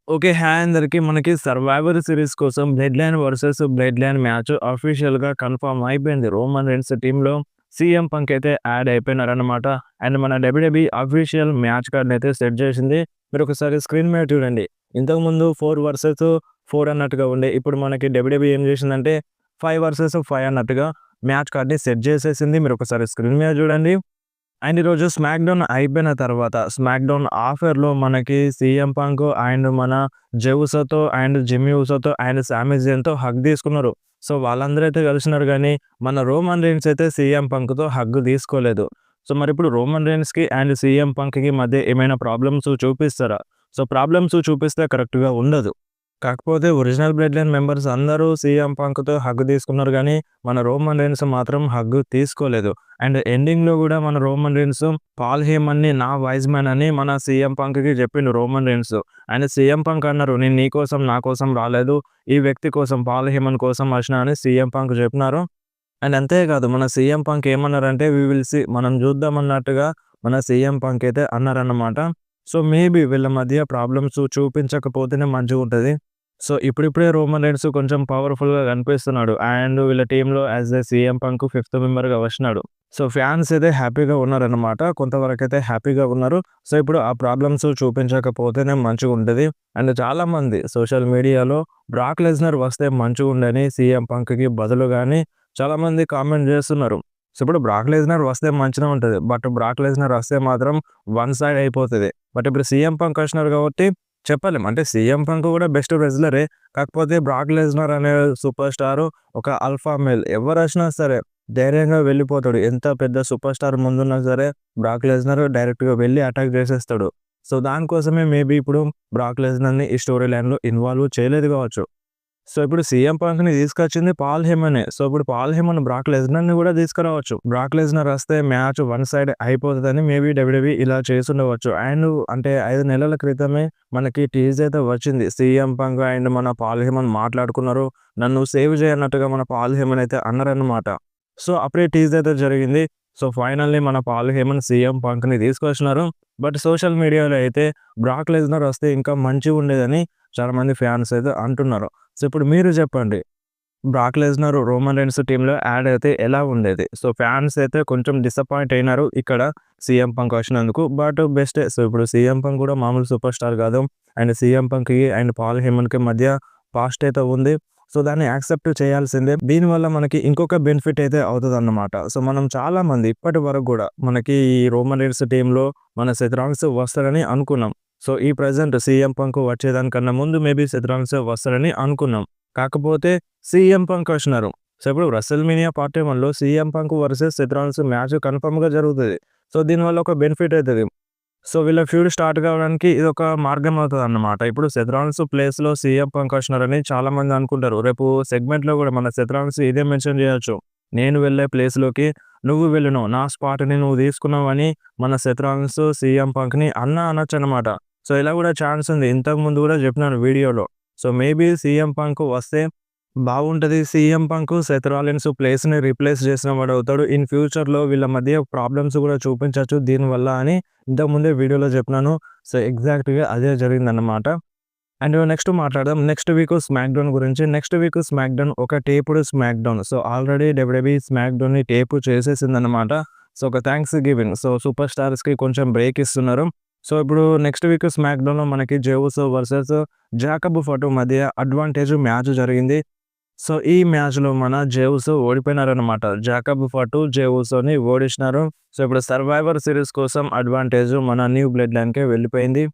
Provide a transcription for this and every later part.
Okay. Hi అందరికి. మనకి 'survivor' series కోసం 'blood line versus blood line' match అఫీషియల్‌గా కన్ఫర్మ్ అయిపోయింది. రోమన్ రీన్స్ టీమ్‌లో సీఎం పంక్ అయితే యాడ్ అయిపోయినారన్నమాట. అండ్ మన డబ్ల్యూడబ్ల్యూఈ అఫీషియల్ మ్యాచ్ కార్డ్‌ని అయితే సెట్ చేసింది. మీరు ఒకసారి స్క్రీన్ మీద చూడండి. ఇంతకుముందు 4 వర్సెస్ 4 అన్నట్టుగా ఉండే. ఇప్పుడు మనకి డబ్ల్యూడబ్ల్యూఈ ఏం చేసిందంటే 5 వర్సెస్ 5 అన్నట్టుగా మ్యాచ్ కార్డ్‌ని సెట్ చేసేసింది. మీరు ఒకసారి స్క్రీన్ మీద చూడండి. అండ్ ఈరోజు స్మాక్‌డౌన్ అయిపోయిన తర్వాత స్మాక్‌డౌన్ ఆఫర్‌లో మనకి సీఎం పంక్ అండ్ మన జెఉసోతో అండ్ జిమ్మీ ఉసోతో అండ్ సామీ జేన్‌తో హగ్ తీసుకున్నారు. సో, వాళ్ళందరూ అయితే కలిసినారు గానీ, మన రోమన్ రీన్స్ అయితే సీఎం పంక్‌తో హగ్ తీసుకోలేదు. సో, మరిప్పుడు రోమన్ రీన్స్‌కి అండ్ సీఎం పంక్‌కి మధ్య ఏమైనా ప్రాబ్లమ్స్ చూపిస్తారా? సో, ప్రాబ్లమ్స్ చూపిస్తే కరెక్ట్‌గా ఉండదు. కాకపోతే ఒరిజినల్ బ్లడ్ లైన్ మెంబర్స్ అందరూ సీఎం పంక్‌తో హగ్ తీసుకున్నారు గానీ, మన రోమన్ రీన్స్ మాత్రం హగ్ తీసుకోలేదు. అండ్ ఎండింగ్‌లో గూడా మన రోమన్ రీన్స్ పాల్ హేమన్‌ని నా వైస్ మ్యాన్ అని మన సీఎం పంక్‌కి చెప్పిండు Roman Reigns. And CM Punk అన్నారు, "నేను నీ కోసం, నా కోసం రాలేదు. ఈ వ్యక్తి కోసం, పాల్ హేమన్ కోసం వచ్చినా" అని సీఎం పంక్ చెప్పినారు. అండ్ అంతే కాదు, మన సీఎం పంక్ ఏమన్నారంటే, "వి విల్ సీ" మనం చూద్దాం అన్నట్టుగా మన సీఎం పంక్ అయితే అన్నారన్నమాట. సో, మేబీ వీళ్ళ మధ్య ప్రాబ్లమ్స్ చూపించకపోతేనే మంచిగుంటది. సో, ఇప్పుడిప్పుడే రోమన్ రీన్స్ కొంచెం పవర్‌ఫుల్‌గా కనిపిస్తున్నాడు. అండ్ వీళ్ళ టీమ్‌లో as a CM Punk fifth మెంబర్‌గా వచ్చినాడు. సో, ఫ్యాన్స్ అయితే హ్యాపీగా ఉన్నారన్నమాట. కొంతవరకైతే హ్యాపీగా ఉన్నారు. సో, ఇప్పుడు ఆ ప్రాబ్లమ్స్ చూపించకపోతేనే మంచిగుంటది. అండ్ చాలామంది సోషల్ మీడియాలో బ్రాక్ లెస్నర్ వస్తే మంచిగుండని సీఎం పంక్‌కి బదులుగాని చాలామంది కామెంట్ చేస్తున్నారు. సో, ఇప్పుడు బ్రాక్ లెస్నర్ వస్తే మంచిగా ఉంటది. బట్ బ్రాక్ లెస్నర్ వస్తే మాత్రం వన్ సైడ్ అయిపోతది. బట్ ఇప్పుడు సీఎం పంక్ వచ్చినారు కాబట్టి చెప్పలేం. అంటే సీఎం పంక్ కూడా బెస్ట్ రెజ్లరే. కాకపోతే బ్రాక్ లెస్నర్ అనే సూపర్ స్టారు ఒక ఆల్ఫా మేల్. ఎవరొచ్చినా సరే ధైర్యంగా వెళ్ళిపోతాడు. ఎంత పెద్ద సూపర్ స్టార్ ముందున్నా సరే బ్రాక్ లెస్నర్ డైరెక్ట్‌గా వెళ్లి అటాక్ చేసేస్తాడు. సో, దానికోసమే మేబీ ఇప్పుడు బ్రాక్ లెస్నర్‌ని ఈ స్టోరీ లైన్‌లో ఇన్వాల్వ్ చేయలేదు కావచ్చు. సో, ఇప్పుడు సీఎం పంక్‌ని తీసుకొచ్చింది పాల్ హేమనే. సో, ఇప్పుడు పాల్ హేమన్ బ్రాక్ లెస్నర్‌ని కూడా తీసుకురావచ్చు. బ్రాక్ లెస్నర్ వస్తే మ్యాచ్ వన్ సైడ్ అయిపోతదని మేబీ డబ్ల్యూడబ్ల్యూఈ ఇలా చేసుండవచ్చు. అండ్ అంటే 5 నెలల క్రితమే మనకి టీజ్ అయితే వచ్చింది. సీఎం పంక్ అండ్ మన పాల్ హేమన్ మాట్లాడుకున్నారు. నన్ను సేవ్ చేయన్నట్టుగా మన పాల్ హేమన్ అయితే అన్నారన్నమాట. సో, అప్పుడే టీజ్ అయితే జరిగింది. సో, ఫైనల్లీ మన పాల్ హేమన్ సీఎం పంక్‌ని తీసుకొచ్చినారు. బట్ సోషల్ మీడియాలో అయితే బ్రాక్ లెస్నర్ వస్తే ఇంకా మంచిగుండేదని చాలామంది ఫ్యాన్స్ అయితే అంటున్నారు. సో, ఇప్పుడు మీరు చెప్పండి. బ్రాక్ లెస్నర్ రోమన్ రీన్స్ టీమ్‌లో యాడ్ అయితే ఎలా ఉండేది? సో, ఫ్యాన్స్ అయితే కొంచెం డిసప్పాయింట్ అయినారు ఇక్కడ సీఎం పంక్ వచ్చినందుకు. బట్ బెస్టే. సో, ఇప్పుడు సీఎం పంక్ కూడా మామూలు సూపర్ స్టార్ కాదు. అండ్ సీఎం పంక్‌కి అండ్ పాల్ హేమన్‌కి మధ్య పాస్ట్ అయితే ఉంది. సో, దాన్ని యాక్సెప్ట్ చేయాల్సిందే. దీనివల్ల మనకి ఇంకొక బెనిఫిట్ అయితే అవుతదన్నమాట. సో, మనం చాలామంది ఇప్పటి వరకు గూడా మనకి ఈ రోమన్ రీన్స్ టీమ్‌లో మన సెత్ రాలిన్స్ వస్తారని అనుకున్నాం. సో, ఈ ప్రెజెంట్ సీఎం పంక్ వచ్చేదానికన్నా ముందు మేబీ సెత్ రాలిన్స్ వస్తారని అనుకున్నాం. కాకపోతే సీఎం పంక్ వచ్చినారు. సో, ఇప్పుడు రెసల్‌మేనియా పార్ట్ 1లో CM Punk versus Seth Rollins match కన్ఫర్మ్‌గా జరుగుతది. సో, దీనివల్ల ఒక బెనిఫిట్ అయితది. సో, వీళ్ళ ఫ్యూడ్ స్టార్ట్ కావడానికి ఇదొక మార్గం అవుతదన్నమాట. ఇప్పుడు సెత్ రాలిన్స్ ప్లేస్‌లో సీఎం పంక్ వచ్చినారని చాలామంది అనుకుంటారు. రేపు సెగ్మెంట్‌లో కూడా మన సెత్ రాలిన్స్ ఇదే మెన్షన్ చేయొచ్చు. నేను వెళ్ళే ప్లేస్‌లోకి నువ్వు వెళ్ళినావు. నా స్పాట్‌ని నువ్వు తీసుకున్నావని మన సెత్ రాలిన్స్ సీఎం పంక్‌ని అనొచ్చన్నమాట. సో, ఇలా కూడా ఛాన్స్ ఉంది. ఇంతకుముందు కూడా చెప్పినాను వీడియోలో. సో, మేబీ సీఎం పంక్ వస్తే బాగుంటది. సీఎం పంక్ సెత్ రాలిన్స్ ప్లేస్‌ని రీప్లేస్ చేసిన వాడవుతాడు. ఇన్ ఫ్యూచర్‌లో వీళ్ళ మధ్య ప్రాబ్లమ్స్ కూడా చూపించొచ్చు దీనివల్ల అని ఇంతకుముందే వీడియోలో చెప్పినాను. సో, ఎగ్జాక్ట్‌గా అదే జరిగిందన్నమాట. అండ్ నెక్స్ట్ మాట్లాడదాం. నెక్స్ట్ వీక్ స్మాక్‌డౌన్ గురించి. నెక్స్ట్ వీక్ స్మాక్‌డౌన్ ఒక taped SmackDown. So, already WWE స్మాక్‌డౌన్‌ని టేప్ చేసేసిందన్నమాట. సో, ఒక థాంక్స్ గివింగ్. సో, సూపర్ స్టార్స్‌కి కొంచెం బ్రేక్ ఇస్తున్నారు. సో, ఇప్పుడు నెక్స్ట్ వీక్ స్మాక్‌డౌన్‌లో మనకి జెఉసో వర్సెస్ జాకబ్ ఫటు మధ్య అడ్వాంటేజ్ మ్యాచ్ జరిగింది. సో, ఈ మ్యాచ్‌లో మన జెఉసో ఓడిపోయినారన్నమాట. జాకబ్ ఫటు జెఉసోని ఓడించినారు. సో, ఇప్పుడు సర్వైవర్ సీరీస్ కోసం అడ్వాంటేజ్ మన న్యూ బ్లడ్ లైన్‌కే వెళ్ళిపోయింది.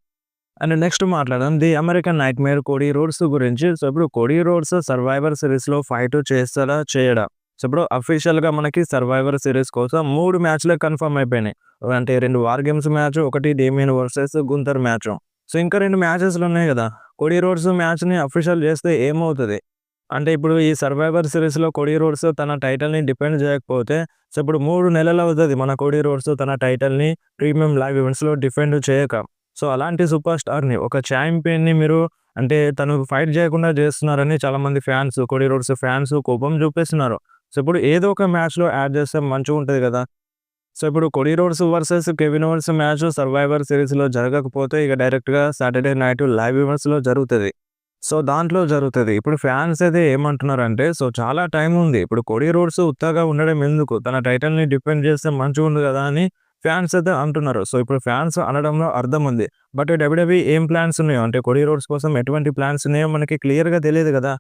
అండ్ నెక్స్ట్ మాట్లాడదాం the American nightmare Cody roads గురించి. సో, ఇప్పుడు కోడీ రోడ్స్ సర్వైవర్ సీరీస్‌లో ఫైట్ చేస్తాడా? చేయడా? సో, ఇప్పుడు అఫీషియల్‌గా మనకి సర్వైవర్ సీరీస్ కోసం 3 మ్యాచ్‌లే కన్ఫర్మ్ అయిపోయినాయి. అంటే 2 వార్ గేమ్స్ మ్యాచ్, ఒకటి డేమియన్ వర్సెస్ గుంతర్ మ్యాచ్. సో, ఇంకా 2 మ్యాచెస్‌లు ఉన్నాయి గదా! కోడీ రోడ్స్ మ్యాచ్‌ని అఫీషియల్ చేస్తే ఏమవుతది? అంటే ఇప్పుడు ఈ సర్వైవర్ సీరీస్‌లో కోడీ రోడ్స్ తన టైటిల్‌ని డిఫెండ్ చేయకపోతే, సో, ఇప్పుడు 3 నెలలు అవుతది మన కోడీ రోడ్స్ తన టైటిల్‌ని ప్రీమియం లైవ్ ఈవెంట్స్‌లో డిఫెండ్ చేయక. సో, అలాంటి సూపర్ స్టార్‌ని, ఒక ఛాంపియన్‌ని మీరు అంటే తను ఫైట్ చేయకుండా చేస్తున్నారని చాలామంది ఫ్యాన్స్, కోడీ రోడ్స్ ఫ్యాన్స్ కోపం చూపిస్తున్నారు. సో, ఇప్పుడు ఏదో ఒక మ్యాచ్‌లో యాడ్ చేస్తే మంచిగుంటది గదా! సో ఇప్పుడు కొడి roads versus Kevin ovens match survivor సిరీస్‌లో జరగకపోతే ఇక డైరెక్ట్‌గా సాటర్‌డే నైట్ లైవ్ ఈవెంట్స్‌లో జరుగుతది. సో దాంట్లో జరుగుతది. ఇప్పుడు ఫ్యాన్స్ అయితే ఏమంటున్నారంటే సో చాలా టైం ఉంది. ఇప్పుడు కొడి రోడ్స్ ఉత్తగా ఉండడం ఎందుకు? తన టైటిల్‌ని డిఫెండ్ చేస్తే మంచిగుండు గదా! అని ఫ్యాన్స్ అయితే అంటున్నారు. సో ఇప్పుడు ఫ్యాన్స్ అనడంలో అర్థం ఉంది. బట్ డబ్ల్యూడబ్ల్యూఈ ఏం ప్లాన్స్ ఉన్నాయో అంటే కొడి రోడ్స్ కోసం ఎటువంటి ప్లాన్స్ ఉన్నాయో మనకి క్లియర్‌గా తెలీదు గదా!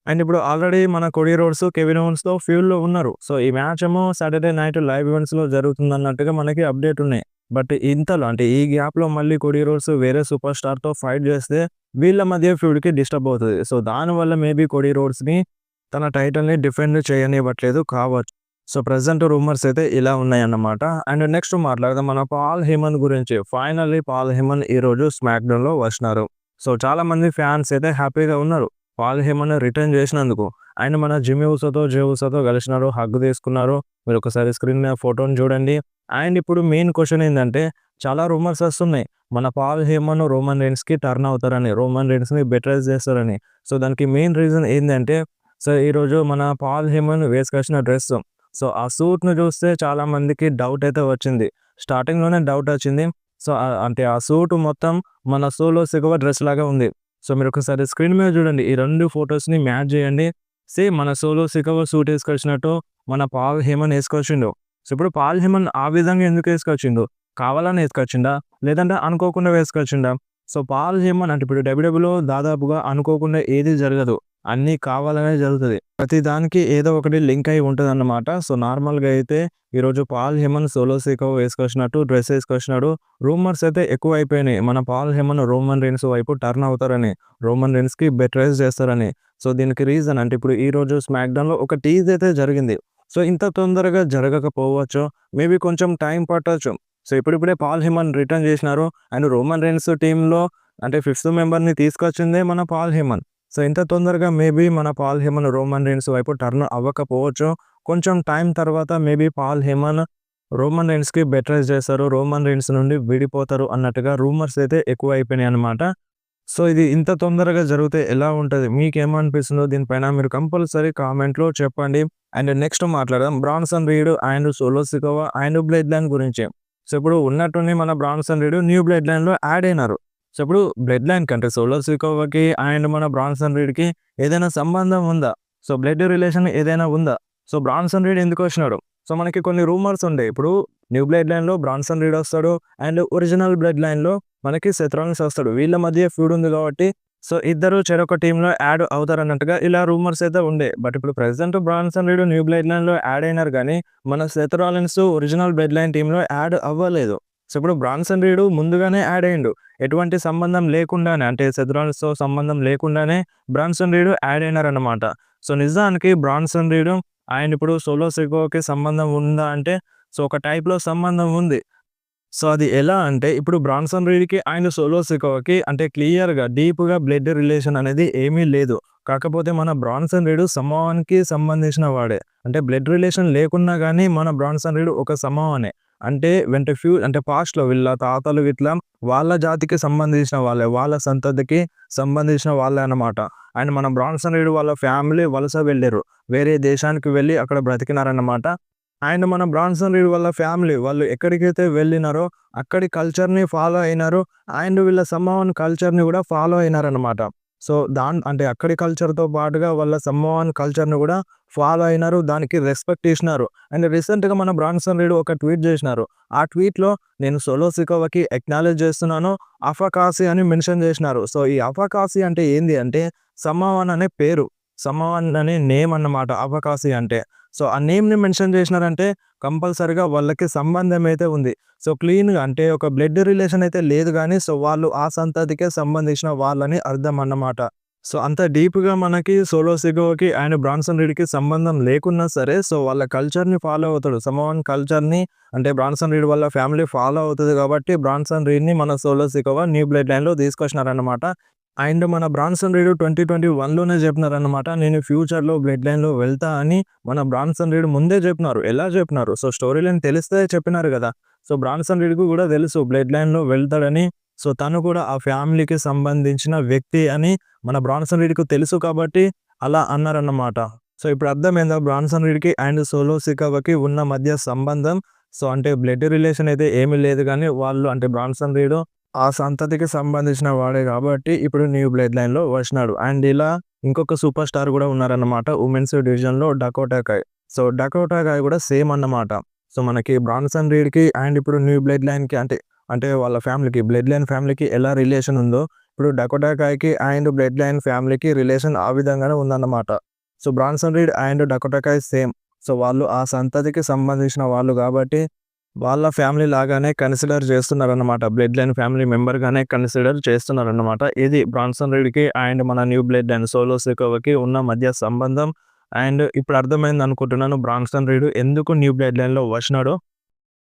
అండ్ ఇప్పుడు ఆల్రెడీ మన కొడి రోడ్స్, కెవిన్ ఓవెన్స్‌తో ఫ్యూడ్‌లో ఉన్నారు. సో ఈ మ్యాచ్ ఏమో సాటర్‌డే నైట్ లైవ్ ఈవెంట్స్‌లో జరుగుతుందన్నట్టుగా మనకి అప్డేట్ ఉన్నాయి. బట్ ఇంతలో అంటే ఈ గ్యాప్‌లో మళ్ళీ కొడి రోడ్స్ వేరే సూపర్ స్టార్‌తో ఫైట్ చేస్తే వీళ్ళ మధ్య ఫ్యూడ్‌కి డిస్టర్బ్ అవుతది. సో దానివల్ల మేబీ కొడి రోడ్స్‌ని తన టైటిల్‌ని డిఫెండ్ చేయనివ్వట్లేదు కావచ్చు. సో ప్రెజెంట్ రూమర్స్ అయితే ఇలా ఉన్నాయన్నమాట. అండ్ నెక్స్ట్ మాట్లాడదాం మన పాల్ హేమన్ గురించి. ఫైనల్లీ పాల్ హేమన్ ఈరోజు స్మాక్‌డౌన్‌లో వచ్చినారు. సో చాలామంది ఫ్యాన్స్ అయితే హ్యాపీగా ఉన్నారు. పాల్ హేమన్ రిటర్న్ చేసినందుకు. ఆయన మన జిమ్మీ ఊసోతో, జే ఊసోతో కలిసినారు. హగ్ తీసుకున్నారు. మీరు ఒకసారి స్క్రీన్ మీద ఫోటోని చూడండి. అండ్ ఇప్పుడు మెయిన్ క్వెషన్ ఏందంటే చాలా రూమర్స్ వస్తున్నాయి. మన పాల్ హేమన్ రోమన్ రైన్స్‌కి టర్న్ అవుతారని. రోమన్ రైన్స్‌ని బెటరైజ్ చేస్తారని. సో దానికి మెయిన్ రీజన్ ఏందంటే సో ఈరోజు మన పాల్ హేమన్ వేసుకొచ్చిన డ్రెస్. సో ఆ సూట్‌ని చూస్తే చాలా మందికి డౌట్ అయితే వచ్చింది. స్టార్టింగ్‌లోనే డౌట్ వచ్చింది. సో అంటే ఆ సూట్ మొత్తం మన సోలో సికవ డ్రెస్ లాగా ఉంది. సో మీరు ఒకసారి స్క్రీన్ మీద చూడండి. ఈ 2 ఫోటోస్‌ని మ్యాచ్ చేయండి. సేమ్ మన సోలో సికవ సూట్ ఏసుకొచ్చినట్టు మన పాల్ హేమన్ ఏసుకొచ్చిండు. సో ఇప్పుడు పాల్ హేమన్ ఆ విధంగా ఎందుకు ఏసుకొచ్చిండు? కావాలని ఏసుకొచ్చిండా? లేదంటే అనుకోకుండా వేసుకొచ్చిండా? సో పాల్ హేమన్ అంటే ఇప్పుడు డబ్ల్యూడబ్ల్యూలో దాదాపుగా అనుకోకుండా ఏది జరగదు. అన్నీ కావాలనే జరుగుతది. ప్రతి దానికి ఏదో ఒకటి లింక్ అయి ఉంటదన్నమాట. సో నార్మల్‌గా అయితే ఈరోజు పాల్ హేమన్ సోలో సికవ వేసుకొచ్చినట్టు డ్రెస్ ఏసుకొచ్చినాడు. రూమర్స్ అయితే ఎక్కువైపోయినాయి. మన పాల్ హేమన్ రోమన్ రీన్స్ వైపు టర్న్ అవుతారని. రోమన్ రీన్స్‌కి బెటరైజ్ చేస్తారని. సో దీనికి రీజన్ అంటే ఇప్పుడు ఈరోజు స్మాక్‌డౌన్‌లో ఒక టీజ్ అయితే జరిగింది. సో ఇంత తొందరగా జరగకపోవచ్చు. మేబీ కొంచెం టైం పట్టొచ్చు. సో ఇప్పుడిప్పుడే పాల్ హేమన్ రిటర్న్ చేసినారు. అండ్ రోమన్ రీన్స్ టీమ్‌లో అంటే ఫిఫ్త్ మెంబర్‌ని తీసుకొచ్చిందే మన పాల్ హేమన్. సో ఇంత తొందరగా మేబీ మన పాల్ హేమన్ రోమన్ రీన్స్ వైపు టర్న్ అవ్వకపోవచ్చు. కొంచెం టైం తర్వాత మేబీ పాల్ హేమన్ రోమన్ రీన్స్‌కి బెటరైజ్ చేస్తారు. రోమన్ రీన్స్ నుండి విడిపోతారు అన్నట్టుగా రూమర్స్ అయితే ఎక్కువైపోయినాయన్నమాట. సో ఇది ఇంత తొందరగా జరిగితే ఎలా ఉంటది? మీకేమనిపిస్తుందో దీనిపైన మీరు కంపల్సరీ కామెంట్‌లో చెప్పండి. అండ్ నెక్స్ట్ మాట్లాడదాం Bronson Reed and Solo Sikoa and blood line గురించి. సో ఇప్పుడు ఉన్నట్టుండి మన బ్రాన్సన్ రీడ్ న్యూ బ్లడ్ లైన్‌లో యాడ్ అయినారు. సో ఇప్పుడు బ్లడ్ లైన్ కంటే సోలో సికోవాకి అండ్ మన బ్రాన్సన్ రీడ్‌కి ఏదైనా సంబంధం ఉందా? సో బ్లడ్ రిలేషన్ ఏదైనా ఉందా? సో బ్రాన్సన్ రీడ్ ఎందుకొచ్చినాడు? సో మనకి కొన్ని రూమర్స్ ఉండే. ఇప్పుడు న్యూ బ్లడ్ లైన్‌లో బ్రాన్సన్ రీడ్ వస్తాడు. అండ్ ఒరిజినల్ బ్లడ్ లైన్‌లో మనకి సెత్ రాలిన్స్ వస్తాడు. వీళ్ళ మధ్య ఫ్యూడ్ ఉంది కాబట్టి సో ఇద్దరు చెరొక టీమ్‌లో యాడ్ అవుతారన్నట్టుగా ఇలా రూమర్స్ అయితే ఉండే. బట్ ఇప్పుడు present Branson Reed new blood లైన్‌లో యాడ్ అయినారు గానీ, మన Seth Rollins original blood line టీమ్‌లో యాడ్ అవ్వలేదు. సో ఇప్పుడు బ్రాన్సన్ రీడ్ ముందుగానే యాడ్ అయ్యిండు. ఎటువంటి సంబంధం లేకుండానే అంటే సెత్ రాలిన్స్‌తో సంబంధం లేకుండానే బ్రాన్సన్ రీడ్ యాడ్ అయినారన్నమాట. సో నిజానికి బ్రాన్సన్ రీడ్ అండ్ ఇప్పుడు సోలో సికోవాకి సంబంధం ఉందా అంటే సో ఒక టైప్‌లో సంబంధం ఉంది. సో అది ఎలా అంటే ఇప్పుడు బ్రాన్సన్ రీడ్‌కి అండ్ సోలో సికోవాకి అంటే క్లియర్‌గా డీప్‌గా బ్లడ్ రిలేషన్ అనేది ఏమీ లేదు. కాకపోతే మన బ్రాన్సన్ రీడ్ సమోవాన్‌కి సంబంధించిన వాడే. అంటే బ్లడ్ రిలేషన్ లేకున్నా గానీ మన బ్రాన్సన్ రీడ్ ఒక సమోవనే. అంటే అంటే పాస్ట్‌లో వీళ్ళ తాతలు గిట్లా వాళ్ళ జాతికి సంబంధించిన వాళ్ళే. వాళ్ళ సంతతికి సంబంధించిన వాళ్ళే అన్నమాట. అండ్ మన బ్రాన్సన్ రీడ్ వాళ్ళ ఫ్యామిలీ వలస వెళ్లిర్రు. వేరే దేశానికి వెళ్లి అక్కడ బ్రతికినారన్నమాట. అండ్ మన బ్రాన్సన్ రీడ్ వాళ్ళ ఫ్యామిలీ వాళ్ళు ఎక్కడికైతే వెళ్ళినారో అక్కడి కల్చర్‌ని ఫాలో అయినారు. అండ్ వీళ్ళ సమోవన్ కల్చర్‌ని కూడా ఫాలో అయినారన్నమాట. సో అంటే అక్కడి కల్చర్‌తో పాటుగా వాళ్ళ సమోవన్ కల్చర్‌ని కూడా ఫాలో అయినారు. దానికి రెస్పెక్ట్ ఇచ్చినారు. అండ్ రీసెంట్‌గా మన బ్రాన్సన్ రీడ్ ఒక ట్వీట్ చేసినారు. ఆ ట్వీట్‌లో నేను సోలో సికోవాకి అక్నాలెడ్జ్ చేస్తున్నాను. అఫకాసి అని మెన్షన్ చేసినారు. సో ఈ అఫకాసి అంటే ఏంది అంటే సమోవన్ అనే పేరు. సమోవన్ అనే నేమ్ అన్నమాట అఫకాసి అంటే. సో ఆ నేమ్‌ని మెన్షన్ చేసినారంటే కంపల్సరీగా వాళ్ళకి సంబంధం అయితే ఉంది. సో క్లీన్‌గా అంటే ఒక బ్లడ్ రిలేషన్ అయితే లేదు గానీ సో వాళ్ళు ఆ సంతతికే సంబంధించిన వాళ్ళని అర్థం అన్నమాట. సో అంత డీప్‌గా మనకి సోలో సికోవాకి అండ్ బ్రాన్సన్ రీడ్‌కి సంబంధం లేకున్నా సరే సో వాళ్ళ కల్చర్‌ని ఫాలో అవుతాడు. సమోవన్ కల్చర్‌ని అంటే బ్రాన్సన్ రీడ్ వాళ్ళ ఫ్యామిలీ ఫాలో అవుతది కాబట్టి బ్రాన్సన్ రీడ్‌ని మన సోలో సికోవా న్యూ బ్లడ్ లైన్‌లో తీసుకొచ్చినారన్నమాట. అండ్ మన బ్రాన్సన్ రీడ్ 2021లోనే చెప్పినారన్నమాట. నేను ఫ్యూచర్‌లో బ్లడ్ లైన్‌లో వెళ్తా అని మన బ్రాన్సన్ రీడ్ ముందే చెప్పినారు. ఎలా చెప్పినారు? సో స్టోరీ లైన్ తెలిస్తే చెప్పినారు గదా! సో బ్రాన్సన్ రీడ్‌కి కూడా తెలుసు బ్లడ్ లైన్‌లో వెళ్తాడని. సో తను కూడా ఆ ఫ్యామిలీకి సంబంధించిన వ్యక్తి అని మన బ్రాన్సన్ రీడ్‌కి తెలుసు కాబట్టి అలా అన్నారన్నమాట. సో ఇప్పుడు అర్థమైందా బ్రాన్సన్ రీడ్‌కి అండ్ సోలో సికోవాకి ఉన్న మధ్య సంబంధం. సో, అంటే బ్లడ్ రిలేషన్ అయితే ఏమీ లేదు గానీ, వాళ్ళు అంటే బ్రాన్సన్ రీడ్ ఆ సంతతికి సంబంధించిన వాడే గాబట్టి, ఇప్పుడు న్యూ బ్లడ్ లైన్‌లో వచ్చినాడు. అండ్ ఇలా ఇంకొక సూపర్ స్టార్ గూడా ఉన్నారన్నమాట ఉమెన్స్ డివిజన్‌లో డకోటా కై. సో, డకోటా కై గూడా సేమ్ అన్నమాట. సో, మనకి బ్రాన్సన్ రీడ్‌కి అండ్ ఇప్పుడు న్యూ బ్లడ్ లైన్‌కి అంటే వాళ్ళ ఫ్యామిలీకి బ్లడ్ లైన్ ఫ్యామిలీకి ఎలా రిలేషన్ ఉందో, ఇప్పుడు డకోటా కైకి అండ్ బ్లడ్ లైన్ ఫ్యామిలీకి రిలేషన్ ఆ విధంగానే ఉందన్నమాట. So, Bronson Reed and Dakota Kai same. So, వాళ్ళు ఆ సంతతికి సంబంధించిన వాళ్ళు గాబట్టి, వాళ్ళ ఫ్యామిలీ లాగానే కన్సిడర్ చేస్తున్నారన్నమాట. బ్లడ్ లైన్ ఫ్యామిలీ మెంబర్‌గానే కన్సిడర్ చేస్తున్నారన్నమాట. ఇది బ్రాన్సన్ రీడ్‌కి అండ్ మన న్యూ బ్లడ్ లైన్ సోలో సికోవాకి ఉన్న మధ్య సంబంధం. అండ్ ఇప్పుడు అర్థమైందనుకుంటున్నాను బ్రాన్సన్ రీడ్ ఎందుకు న్యూ బ్లడ్ లైన్‌లో వచ్చినాడో.